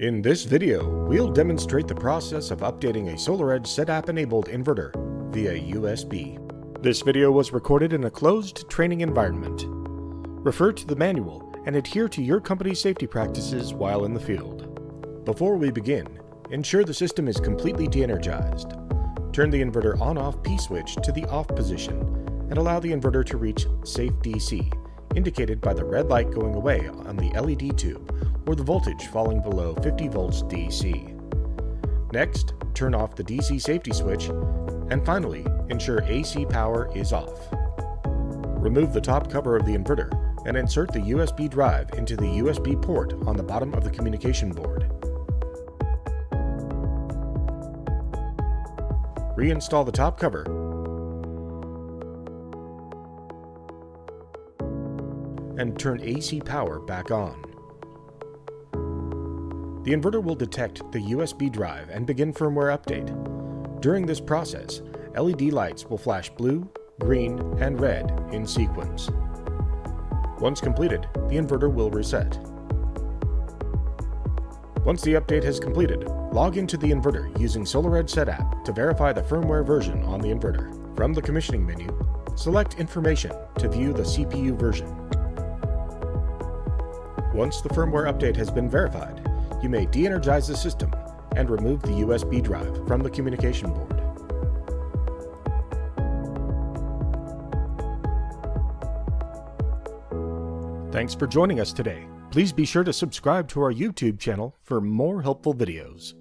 In this video, we'll demonstrate the process of updating a SolarEdge SetApp-enabled inverter via USB. This video was recorded in a closed training environment. Refer to the manual and adhere to your company's safety practices while in the field. Before we begin, ensure the system is completely de-energized. Turn the inverter on-off P-switch to the off position and allow the inverter to reach safe DC, indicated by the red light going away on the LED tube or the voltage falling below 50 volts DC. Next, turn off the DC safety switch, and finally, ensure AC power is off. Remove the top cover of the inverter and insert the USB drive into the USB port on the bottom of the communication board. Reinstall the top cover and turn AC power back on. The inverter will detect the USB drive and begin firmware update. During this process, LED lights will flash blue, green, and red in sequence. Once completed, the inverter will reset. Once the update has completed, log into the inverter using SolarEdge SetApp to verify the firmware version on the inverter. From the commissioning menu, select Information to view the CPU version. Once the firmware update has been verified, you may de-energize the system and remove the USB drive from the communication board. Thanks for joining us today. Please be sure to subscribe to our YouTube channel for more helpful videos.